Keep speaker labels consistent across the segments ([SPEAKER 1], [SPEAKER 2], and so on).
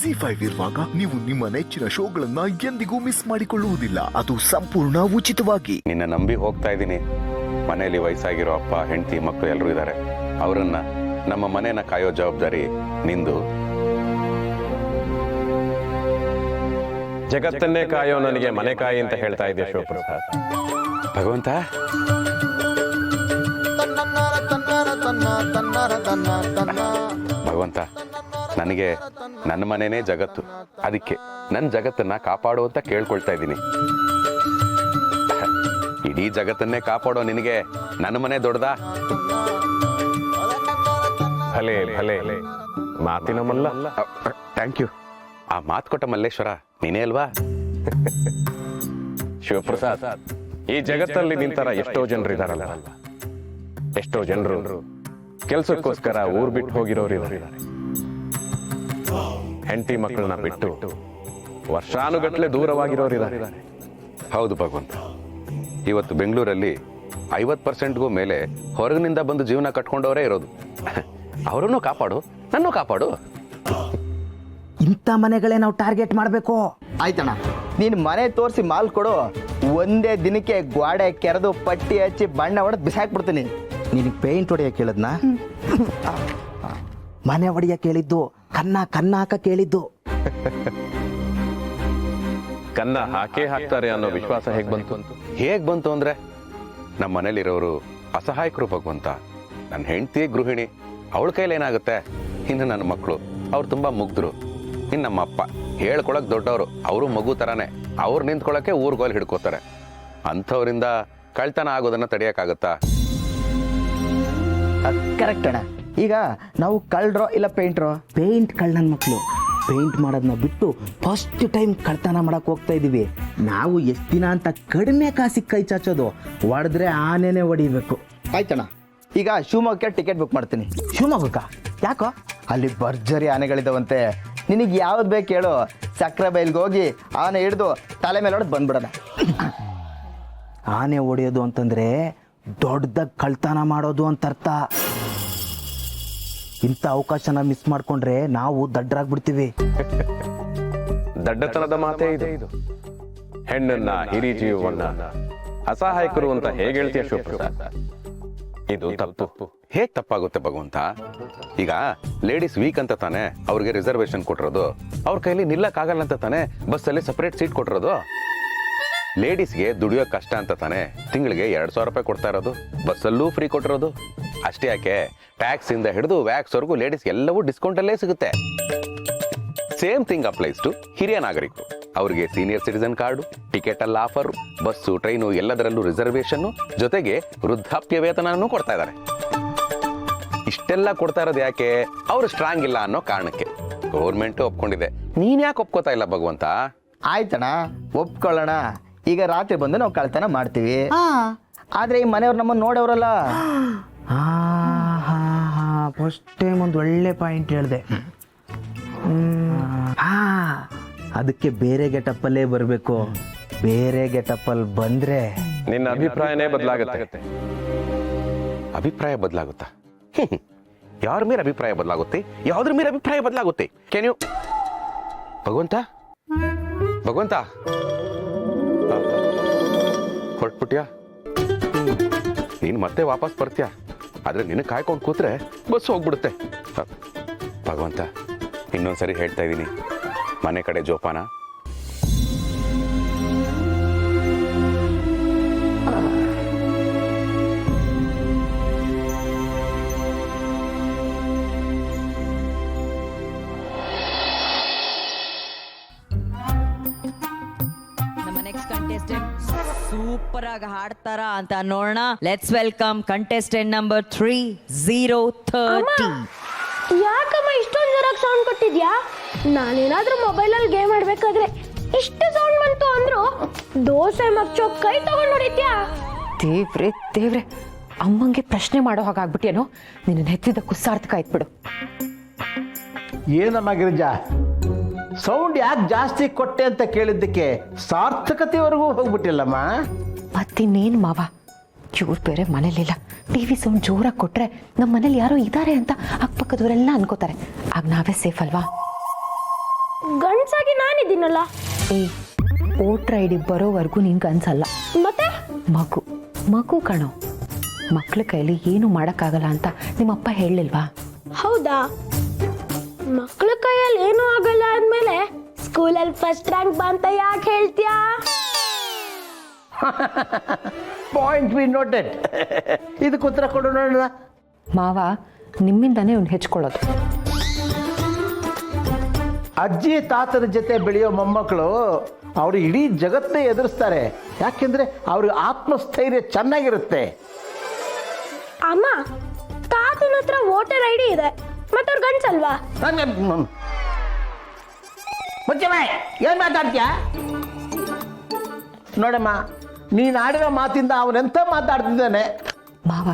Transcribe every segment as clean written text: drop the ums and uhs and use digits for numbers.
[SPEAKER 1] ZEE5 ಇರುವಾಗ ನೀವು ನಿಮ್ಮ ನೆಚ್ಚಿನ ಶೋಗಳನ್ನ ಎಂದಿಗೂ ಮಿಸ್ ಮಾಡಿಕೊಳ್ಳುವುದಿಲ್ಲ. ಅದು ಸಂಪೂರ್ಣ ಉಚಿತವಾಗಿ.
[SPEAKER 2] ನಿನ್ನ ನಂಬಿ ಹೋಗ್ತಾ ಇದ್ದೀನಿ. ಮನೆಯಲ್ಲಿ ವಯಸ್ಸಾಗಿರೋ ಅಪ್ಪ, ಹೆಂಡತಿ, ಮಕ್ಕಳು ಎಲ್ಲರೂ ಇದ್ದಾರೆ. ಅವರನ್ನ, ನಮ್ಮ ಮನೆಯನ್ನ ಕಾಯೋ ಜವಾಬ್ದಾರಿ ನಿಂದು.
[SPEAKER 3] ಜಗತ್ತನ್ನೇ ಕಾಯೋ ನನಗೆ ಮನೆ ಕಾಯಿ ಅಂತ ಹೇಳ್ತಾ ಇದ್ದೆ ಶಿವಪ್ರಸಾದ್.
[SPEAKER 2] ಭಗವಂತ, ಭಗವಂತ, ನನಗೆ ನನ್ನ ಮನೆನೇ ಜಗತ್ತು. ಅದಕ್ಕೆ ನನ್ನ ಜಗತ್ತನ್ನ ಕಾಪಾಡು ಅಂತ ಕೇಳ್ಕೊಳ್ತಾ ಇದ್ದೀನಿ. ಇಡೀ ಜಗತ್ತನ್ನೇ ಕಾಪಾಡೋ ನಿನಗೆ ನನ್ನ ಮನೆ ದೊಡ್ಡದಾ?
[SPEAKER 3] ಭಲೆ ಭಲೆ, ಮಾತಿನ ಮಲ್ಲ.
[SPEAKER 2] Thank you. ಆ ಮಾತು ಕೊಟ್ಟ ಮಲ್ಲೇಶ್ವರ ನೀನೇ ಅಲ್ವಾ?
[SPEAKER 3] ಶಿವಪ್ರಸಾದ್, ಈ ಜಗತ್ತಲ್ಲಿ ನಿಂತರ ಎಷ್ಟೋ ಜನರು ಇದಾರಲ್ಲ, ಎಷ್ಟೋ ಜನರು ಕೆಲ್ಸಕ್ಕೋಸ್ಕರ ಊರ್ ಬಿಟ್ಟು ಹೋಗಿರೋರು ಇದ್ದಾರೆ. ಹೆಂಡತಿ ಮಕ್ಕಳನ್ನ ಬಿಟ್ಟು ವರ್ಷಾನುಗಟ್ಲೆ ದೂರವಾಗಿರೋರು ಇದ್ದಾರೆ.
[SPEAKER 2] ಹೌದು ಭಗವಂತ, ಇವತ್ತು ಬೆಂಗಳೂರಲ್ಲಿ 50%ಗೂ ಮೇಲೆ ಹೊರಗಿನಿಂದ ಬಂದು ಜೀವನ ಕಟ್ಕೊಂಡವರೇ ಇರೋದು. ಅವರನ್ನು ಕಾಪಾಡು, ನನ್ನೂ ಕಾಪಾಡು.
[SPEAKER 4] ಇಂಥ ಮನೆಗಳೇ ನಾವು ಟಾರ್ಗೆಟ್ ಮಾಡಬೇಕು.
[SPEAKER 5] ಆಯ್ತಣ್ಣ, ನೀನು ಮನೆ ತೋರಿಸಿ ಮಾಲ್ ಕೊಡು. ಒಂದೇ ದಿನಕ್ಕೆ ಗೋಡೆ ಕೆರೆದು ಪಟ್ಟಿ ಹಚ್ಚಿ ಬಣ್ಣ ಹೊಡೆದು ಬಿಸಾಕ್ಬಿಡ್ತೀನಿ.
[SPEAKER 4] ನಿನಗೆ ಪೇಂಟ್ ಹೊಡೆಯಕ್ಕೆ ಕೇಳಿದ್ನ? ಮನೆ ಹೊಡೆಯಕ್ಕೆ ಕೇಳಿದ್ದು, ಕನ್ನ ಹಾಕ ಕೇಳಿದ್ದು.
[SPEAKER 3] ಕನ್ನ ಹಾಕೇ ಹಾಕ್ತಾರೆ ಅನ್ನೋ ವಿಶ್ವಾಸ ಹೇಗ್ ಬಂತು
[SPEAKER 2] ಅಂದ್ರೆ ನಮ್ಮ ಮನೇಲಿರೋರು ಅಸಹಾಯಕರು ಭಗವಂತ. ನನ್ನ ಹೆಂಡತಿ ಗೃಹಿಣಿ, ಅವಳ ಕೈಲಿ ಏನಾಗುತ್ತೆ? ಇನ್ನು ನನ್ನ ಮಕ್ಕಳು, ಅವ್ರು ತುಂಬಾ ಮುಗ್ಧರು. ಇನ್ನು ನಮ್ಮ ಅಪ್ಪ ಹೇಳ್ಕೊಳಕ್ ದೊಡ್ಡವರು, ಅವರು ಮಗು ತರಾನೇ. ಅವ್ರು ನಿಂತ್ಕೊಳಕ್ಕೆ ಊರ್ಗೋಲ್ ಹಿಡ್ಕೋತಾರೆ. ಅಂಥವ್ರಿಂದ ಕಳ್ತನ ಆಗೋದನ್ನ ತಡೆಯಕ್ಕಾಗತ್ತಾ?
[SPEAKER 5] ಕರೆಕ್ಟ್ ಅಣ್ಣ. ಈಗ ನಾವು ಕಳ್ರೋ ಇಲ್ಲ ಪೇಂಟ್ರೋ?
[SPEAKER 4] ಪೇಂಟ್ ಕಳ್ಳನ ಮಕ್ಕಳು. ಪೇಂಟ್ ಮಾಡೋದನ್ನ ಬಿಟ್ಟು ಫಸ್ಟ್ ಟೈಮ್ ಕಳ್ತನ ಮಾಡಕ್ ಹೋಗ್ತಾ ಇದೀವಿ. ನಾವು ಎಷ್ಟು ದಿನ ಅಂತ ಕಡಿಮೆ ಕಾಸಿಗೆ ಕೈ ಚಾಚೋದು? ಹೊಡೆದ್ರೆ ಆನೆನೆ ಹೊಡಿಬೇಕು.
[SPEAKER 5] ಆಯ್ತಣ್ಣ, ಈಗ ಶಿವಮೊಗ್ಗಕ್ಕೆ ಟಿಕೆಟ್ ಬುಕ್ ಮಾಡ್ತೀನಿ.
[SPEAKER 4] ಶಿವಮೊಗ್ಗಕ್ಕ? ಯಾಕೋ?
[SPEAKER 5] ಅಲ್ಲಿ ಭರ್ಜರಿ ಆನೆಗಳಿದಾವಂತೆ. ನಿನಗೆ ಯಾವ್ದು ಬೇಕು ಹೇಳು, ಸಕ್ರೆ ಬೈಲ್ಗೆ ಹೋಗಿ ಆನೆ ಹಿಡಿದು ತಲೆ ಮೇಲೆ ಹೊಡೆದು ಬಂದ್ಬಿಡೋಣ.
[SPEAKER 4] ಆನೆ ಹೊಡೆಯೋದು ಅಂತಂದ್ರೆ ದೊಡ್ಡದಾಗ ಕಳ್ತನ ಮಾಡೋದು ಅಂತ ಅರ್ಥ. ಇಂಥ ಅವಕಾಶನ ಮಿಸ್ ಮಾಡ್ಕೊಂಡ್ರೆ ನಾವು ದಡ್ಡರಾಗ್ಬಿಡ್ತೀವಿ.
[SPEAKER 3] ದಡ್ಡತನದ ಮಾತೇ ಇದು. ಹೆಣ್ಣನ್ನ, ಹಿರಿ ಜೀವವನ್ನ ಅಸಹಾಯಕರು ಅಂತ ಹೇಗೆ ಹೇಳ್ತೀಯ ಶಿವಪ್ರಸಾದ್? ಇದು ತಪ್ಪು.
[SPEAKER 2] ಹೇಗ್ ತಪ್ಪಾಗುತ್ತೆ ಭಗವಂತ? ಈಗ ಲೇಡೀಸ್ ವೀಕ್ ಅಂತ ತಾನೆ ಅವ್ರಿಗೆ ರಿಸರ್ವೇಶನ್ ಕೊಟ್ಟಿರೋದು. ಅವ್ರ ಕೈಲಿ ನಿಲ್ಲಕ್ಕಾಗಲ್ಲ ಅಂತ ತಾನೆ ಬಸ್ಸಲ್ಲಿ ಸಪರೇಟ್ ಸೀಟ್ ಕೊಟ್ಟಿರೋದು. ಲೇಡೀಸ್ಗೆ ದುಡಿಯೋ ಕಷ್ಟ ಅಂತ ತಾನೆ ತಿಂಗಳಿಗೆ 2,000 ರೂಪಾಯಿ ಕೊಡ್ತಾ ಇರೋದು. ಬಸ್ಸಲ್ಲೂ ಫ್ರೀ ಕೊಟ್ಟಿರೋದು. ಅಷ್ಟೇ ಯಾಕೆ, ಟ್ಯಾಕ್ಸ್ ಇಂದ ಹಿಡಿದು ವ್ಯಾಕ್ಸ್ ವರೆಗೂ ಲೇಡೀಸ್ ಎಲ್ಲವೂ ಡಿಸ್ಕೌಂಟ್ ಅಲ್ಲೇ ಸಿಗುತ್ತೆ. ಸೇಮ್ ಥಿಂಗ್ ಅಪ್ಲೈಸ್ ಟು ಹಿರಿಯ ನಾಗರಿಕರು. ಅವ್ರಿಗೆ ಸೀನಿಯರ್ ಸಿಟಿಸನ್ ಕಾರ್ಡು, ಟಿಕೆಟ್ ಅಲ್ಲಿ ಆಫರ್, ಬಸ್ಸು, ಟ್ರೈನು ಎಲ್ಲದರಲ್ಲೂ ರಿಸರ್ವೇಶನ್, ಜೊತೆಗೆ ವೃದ್ಧಾಪ್ಯ ವೇತನನೂ ಕೊಡ್ತಾ ಇದ್ದಾರೆ. ಇಷ್ಟೆಲ್ಲ ಕೊಡ್ತಾ ಇರೋದು ಯಾಕೆ? ಅವ್ರು ಸ್ಟ್ರಾಂಗ್ ಇಲ್ಲ ಅನ್ನೋ ಕಾರಣಕ್ಕೆ. ಗೌರ್ಮೆಂಟ್ ಒಪ್ಕೊಂಡಿದೆ, ನೀನ್ ಯಾಕೆ ಒಪ್ಕೋತಾ ಇಲ್ಲ ಭಗವಂತ?
[SPEAKER 5] ಆಯ್ತಣ್ಣ, ಒಪ್ಕೊಳ್ಳೋಣ. ಈಗ ರಾತ್ರಿ ಬಂದು ನಾವು ಕಳ್ತನ ಮಾಡ್ತೀವಿ. ಆದ್ರೆ ಈ ಮನೆಯವ್ರು ನಮ್ಮನ್ನು ನೋಡೋರಲ್ಲ.
[SPEAKER 4] ಫಸ್ಟ್ ಟೈಮ್ ಒಂದು ಒಳ್ಳೆ ಪಾಯಿಂಟ್ ಹೇಳಿದೆ. ಅದಕ್ಕೆ ಬೇರೆ ಗೆಟಪ್ಪಲ್ಲೇ ಬರಬೇಕು. ಬೇರೆ ಗೆಟಪ್ಪಲ್ಲಿ ಬಂದ್ರೆ
[SPEAKER 3] ನಿನ್ನ ಅಭಿಪ್ರಾಯನೇ ಬದಲಾಗುತ್ತೆ.
[SPEAKER 2] ಅಭಿಪ್ರಾಯ ಬದಲಾಗುತ್ತಾ? ಯಾರ ಮೇಲೆ ಅಭಿಪ್ರಾಯ ಬದಲಾಗುತ್ತೆ? ಯಾವ್ದ್ರ ಮೇಲೆ ಅಭಿಪ್ರಾಯ ಬದಲಾಗುತ್ತೆ? Can you? ಭಗವಂತ, ಭಗವಂತ, ಹೊರಟ್ಬಿಟ್ಯಾ? ನೀನು ಮತ್ತೆ ವಾಪಸ್ ಬರ್ತೀಯಾ? ಆದ್ರೆ ನಿನ್ನ ಕಾಯ್ಕೊಂಡು ಕೂತ್ರೆ ಬಸ್ ಹೋಗ್ಬಿಡುತ್ತೆ. ಭಗವಂತ, ಇನ್ನೊಂದ್ಸರಿ ಹೇಳ್ತಾ ಇದ್ದೀನಿ, ಮನೆ ಕಡೆ ಜೋಪಾನ.
[SPEAKER 6] ಸೂಪರ್ ಆಗಿ ಹಾಡ್ತಾರ ಅಂತ ನೋಡೋಣ. Let's welcome contestant number 3030.
[SPEAKER 7] ಯಾಕಮ್ಮ ಇಷ್ಟೊಂದು ಜೋರಾಗಿ ಸೌಂಡ್ ಕೊಟ್ಟಿದ್ಯಾ? ನಾನೇನಾದ್ರೂ ಮೊಬೈಲಲ್ಲಿ ಗೇಮ್ ಆಡ್ಬೇಕಾದ್ರೆ ಇಷ್ಟು ಸೌಂಡ್ ಬಂತು ಅಂದ್ರು ದೋಸೆ ಮಗ್ಚೋ ಕೈ ತಗೊಂಡು ಹೊಡಿತ್ಯಾ?
[SPEAKER 8] ದೇವ್ರೆ, ಅಮ್ಮಂಗೆ ಪ್ರಶ್ನೆ ಮಾಡೋ ಹಾಗಾಗ್ಬಿಟ್ಟೇನೋ. ನಿನ್ನ ನೆತ್ತಿದ ಕುಸ್ಸಾರ್ಥಕ ಆಯ್ತು.
[SPEAKER 9] ಏನಮ್ಮ ಗಿರಿಜಾ, ಸೌಂಡ್ ಯಾಕೆ ಜಾಸ್ತಿ ಕೊಟ್ಟೆ ಅಂತ ಕೇಳಿದ್ದಕ್ಕೆ ಸಾರ್ಥಕತೆವರೆಗೂ ಹೋಗ್ಬಿಟ್ಟಿಲ್ಲಮ್ಮ.
[SPEAKER 8] ಮತ್ತಿನ್ನೇನು ಮಾವ, ಇವ್ರು ಬೇರೆ ಮನೇಲಿಲ್ಲ. ಟಿವಿ ಸೌಂಡ್ ಜೋರಾಗಿ ಕೊಟ್ರೆ ನಮ್ಮ ಮನೇಲಿ ಯಾರೋ ಇದ್ದಾರೆ ಅಂತ ಅಕ್ಕಪಕ್ಕದವರೆಲ್ಲ ಅನ್ಕೋತಾರೆ. ಆಗ ನಾವೇ ಸೇಫ್ ಅಲ್ವಾ?
[SPEAKER 7] ಗಂಡ್ಸಾಗಿ ನಾನಿದ್ದೀನಲ್ಲ.
[SPEAKER 8] ಏ ವೋಟರ್ ಐ ಡಿ ಬರೋವರೆಗೂ ನಿನ್ಗೆ ಅನ್ಸಲ್ಲ.
[SPEAKER 7] ಮತ್ತೆ
[SPEAKER 8] ಮಗು ಮಗು ಕಣೋ, ಮಕ್ಳ ಕೈಲಿ ಏನು ಮಾಡೋಕ್ಕಾಗಲ್ಲ ಅಂತ ನಿಮ್ಮಪ್ಪ ಹೇಳಿಲ್ವಾ?
[SPEAKER 7] ಹೌದಾ? ಮಕ್ಳ ಕೈಯಲ್ಲಿ ಏನೂ ಆಗಲ್ಲ ಅಂದ್ಮೇಲೆ ಸ್ಕೂಲಲ್ಲಿ ಫಸ್ಟ್ ರ್ಯಾಂಕ್ ಬಂತ ಯಾಕೆ ಹೇಳ್ತೀಯಾ?
[SPEAKER 9] Point be noted. ಇದಕ್ಕೆ ಉತ್ತರ ಕೊಡು ನೋಡೋಣ.
[SPEAKER 8] ಮಾವ ನಿಮ್ಮಿಂದಾನೇ ಇವ್ನು ಹೆಚ್ಕೊಳ್ಳೋದು.
[SPEAKER 9] ಅಜ್ಜಿ ತಾತನ ಜೊತೆ ಬೆಳೆಯೋ ಮೊಮ್ಮಕ್ಕಳು ಅವರು ಇಡೀ ಜಗತ್ತೇ ಎದುರಿಸ್ತಾರೆ. ಯಾಕೆಂದ್ರೆ ಅವ್ರಿಗೆ ಆತ್ಮಸ್ಥೈರ್ಯ ಚೆನ್ನಾಗಿರುತ್ತೆ.
[SPEAKER 7] ಅಮ್ಮ, ತಾತನ ಹತ್ರ ವೋಟರ್ ಐ ಡಿ ಇದೆ, ಮತ್ತೆ ಅವ್ರು ಗಂಡ್ಸಲ್ವಾ?
[SPEAKER 9] ಮುಚ್ಚಮ್ಮ, ಏನ್ ಮಾತಾಡ್ತೀಯ? ನೋಡಮ್ಮ, ನೀನು ಆಡಿರೋ ಮಾತಿಂದ ಅವನೆಂತ ಮಾತಾಡ್ತಿದ್ದಾನೆ.
[SPEAKER 8] ಮಾವ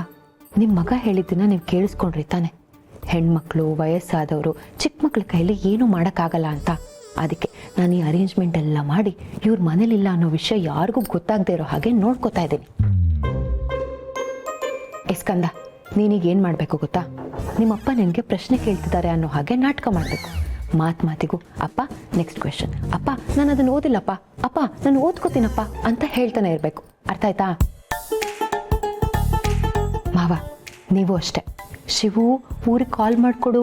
[SPEAKER 8] ನಿಮ್ಮ ಮಗ ಹೇಳಿದ್ದನ್ನ ನೀವು ಕೇಳಿಸ್ಕೊಂಡ್ರಿ ತಾನೆ? ಹೆಣ್ಮಕ್ಳು, ವಯಸ್ಸಾದವರು, ಚಿಕ್ಕ ಮಕ್ಳ ಕೈಲಿ ಏನು ಮಾಡೋಕ್ಕಾಗಲ್ಲ ಅಂತ. ಅದಕ್ಕೆ ನಾನು ಈ ಅರೇಂಜ್ಮೆಂಟ್ ಎಲ್ಲ ಮಾಡಿ ಇವ್ರ ಮನೇಲಿಲ್ಲ ಅನ್ನೋ ವಿಷಯ ಯಾರಿಗೂ ಗೊತ್ತಾಗದೇ ಇರೋ ಹಾಗೆ ನೋಡ್ಕೋತಾ ಇದ್ದೀನಿ. ಸ್ಕಂದ, ನೀನೀಗ ಏನು ಮಾಡಬೇಕು ಗೊತ್ತಾ? ನಿಮ್ಮಪ್ಪ ನಿನಗೆ ಪ್ರಶ್ನೆ ಕೇಳ್ತಿದ್ದಾರೆ ಅನ್ನೋ ಹಾಗೆ ನಾಟಕ ಮಾಡಬೇಕು. ಮಾತಿಗೂ ಅಪ್ಪ ನೆಕ್ಸ್ಟ್ ಕ್ವೆಶನ್, ಅಪ್ಪ ನಾನು ಅದನ್ನು ಓದಿಲ್ಲಪ್ಪ, ಅಪ್ಪ ನಾನು ಓದ್ಕೋತೀನಪ್ಪ ಅಂತ ಹೇಳ್ತಾನೆ ಇರಬೇಕು. ಅರ್ಥ ಆಯ್ತಾ? ಮಾವ ನೀವು ಅಷ್ಟೇ. ಶಿವು ಊರಿಗೆ ಕಾಲ್ ಮಾಡಿಕೊಡು,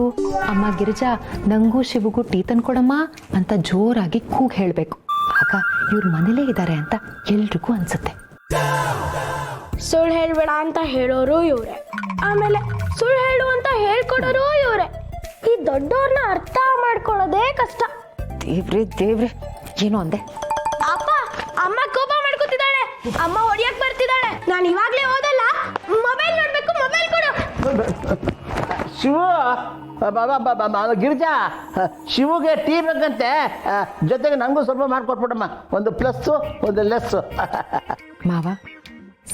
[SPEAKER 8] ಅಮ್ಮ ಗಿರಿಜಾ ನಂಗೂ ಶಿವುಗೂ ಟೀ ತಂದ್ಕೊಡಮ್ಮ ಅಂತ ಜೋರಾಗಿ ಕೂಗ್ ಹೇಳಬೇಕು. ಆಗ ಇವ್ರ ಮನೇಲೇ ಇದ್ದಾರೆ ಅಂತ ಎಲ್ರಿಗೂ ಅನ್ಸುತ್ತೆ.
[SPEAKER 7] ಸುಳ್ಳು ಹೇಳ್ಬೇಡ ಅಂತ ಹೇಳೋರು ಇವ್ರೆ, ಆಮೇಲೆ ಸುಳ್ಳು ಹೇಳು ಅಂತ ಹೇಳ್ಕೊಡೋರು ಇವ್ರೆ. ಈ ದೊಡ್ಡವ್ರನ್ನ ಅರ್ಥ ಮಾಡ್ಕೊಳ್ಳೋದೇ ಕಷ್ಟ.
[SPEAKER 8] ದೇವ್ರೆ ಏನು ಅಂದೆ?
[SPEAKER 7] ಅಪ್ಪ, ಅಮ್ಮ ಕೋಪ ಮಾಡ್ಕೊತಿದ್ದಾಳೆ, ಅಮ್ಮ ಹೊಡಿಯಕ್ ಬರ್ತಿದ್ದಾಳೆ. ನಾನು ಇವಾಗ್ಲೇ ಓದಲ್ಲ, ಮೊಬೈಲ್ ನೋಡ್ಬೇಕು, ಮೊಬೈಲ್ ಕೊಡು.
[SPEAKER 9] ಶಿವು, ಗಿರಿಜಾ, ಶಿವುಗೆ ಟೀ ಬೇಕಂತೆ, ಜೊತೆಗೆ ನಂಗೂ ಸ್ವಲ್ಪ ಮಾಡ್ಕೊಟ್ಬಿಡಮ್ಮ. ಒಂದು ಪ್ಲಸ್ಸು ಒಂದು ಲೆಸ್ಸು.
[SPEAKER 8] ಮಾವ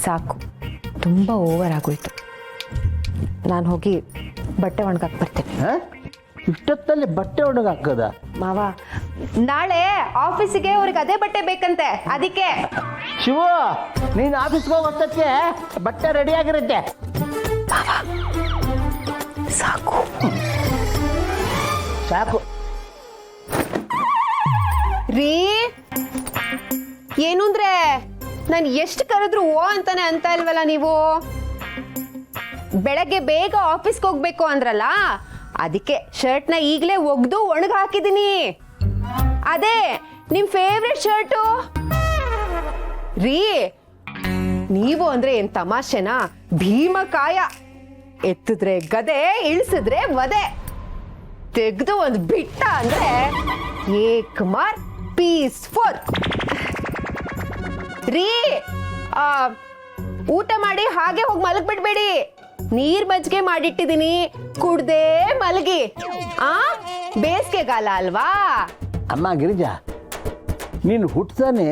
[SPEAKER 8] ಸಾಕು, ತುಂಬ ಓವರ್ ಆಗೋಯ್ತು. ನಾನು ಹೋಗಿ ಬಟ್ಟೆ ಒಣಗಾಕ್ ಬರ್ತೇನೆ.
[SPEAKER 9] ಇಷ್ಟೊತ್ತಲ್ಲಿ ಬಟ್ಟೆ ಒಣಗಾಕದ?
[SPEAKER 8] ಮಾವ ನಾಳೆ ಆಫೀಸಿಗೆ ಅವ್ರಿಗೆ ಅದೇ ಬಟ್ಟೆ ಬೇಕಂತೆ, ಅದಕ್ಕೆ.
[SPEAKER 9] ಶಿವು, ನೀನು ಆಫೀಸ್ಗೆ ಹೋಗೋಷ್ಟಕ್ಕೆ ಬಟ್ಟೆ ರೆಡಿ ಆಗಿರುತ್ತೆ.
[SPEAKER 8] ಸಾಕು
[SPEAKER 9] ಸಾಕು
[SPEAKER 10] ರೀ. ಏನು ಅಂದ್ರೆ ನಾನು ಎಷ್ಟು ಕರೆದ್ರು ಓ ಅಂತಾನೆ ಅಂತ ಇಲ್ವಲ್ಲ ನೀವು? ಬೆಳಗ್ಗೆ ಬೇಗ ಆಫೀಸ್ಗೆ ಹೋಗ್ಬೇಕು ಅಂದ್ರಲ್ಲ, ಅದಕ್ಕೆ ಶರ್ಟ್ನ ಈಗಲೇ ಒಗ್ದು ಒಣಗಿ ಹಾಕಿದ್ದೀನಿ. ಅದೇ ನಿಮ್ ಫೇವ್ರೆಟ್ ಶರ್ಟು ರೀ. ನೀವು ಅಂದ್ರೆ ಏನ್ ತಮಾಷೆನಾ? ಭೀಮಕಾಯ, ಎತ್ತಿದ್ರೆ ಗದೆ, ಇಳಿಸಿದ್ರೆ ವದೆ, ತೆಗ್ದು ಒಂದು ಬಿಟ್ಟ ಅಂದ್ರೆ ಏಕಮಾರ್ ಪೀಸ್ 4 ರೀ. ಊಟ ಮಾಡಿ ಹಾಗೆ ಹೋಗಿ ಮಲಗ್ಬಿಡ್ಬೇಡಿ. ನೀರ್ ಮಜ್ಜಿಗೆ ಮಾಡಿಟ್ಟಿದ್ದೀನಿ, ಕುಡ್ದೇ ಮಲಗಿ. ಬೇಸಿಗೆಗಾಲ ಅಲ್ವಾ?
[SPEAKER 9] ಅಮ್ಮ ಗಿರಿಜಾ, ನೀನು ಹುಟ್ತಾನೆ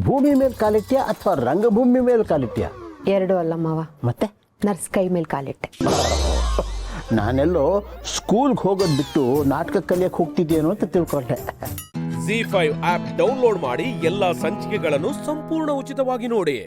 [SPEAKER 9] ಭೂಮಿ ಮೇಲೆ ಕಾಲಿಟ್ಯಾ ಅಥವಾ ರಂಗಭೂಮಿ ಮೇಲೆ ಕಾಲಿಟ್ಯಾ?
[SPEAKER 8] ಎರಡು ಅಲ್ಲ ಮಾವ,
[SPEAKER 9] ಮತ್ತೆ
[SPEAKER 8] ನರ್ಸ್ ಕೈ ಮೇಲೆ ಕಾಲಿಟ್ಟೆ.
[SPEAKER 9] ನಾನೆಲ್ಲೋ ಸ್ಕೂಲ್ಗೆ ಹೋಗೋದು ಬಿಟ್ಟು ನಾಟಕ ಕಲಿಯಕ್ಕೆ ಹೋಗ್ತಿದ್ದೇನೋ ಅಂತ ತಿಳ್ಕೊಂಡೆ.
[SPEAKER 11] ZEE5 ಆಪ್ ಡೌನ್ಲೋಡ್ ಮಾಡಿ ಎಲ್ಲಾ ಸಂಚಿಕೆಗಳನ್ನು ಸಂಪೂರ್ಣ ಉಚಿತವಾಗಿ ನೋಡಿ.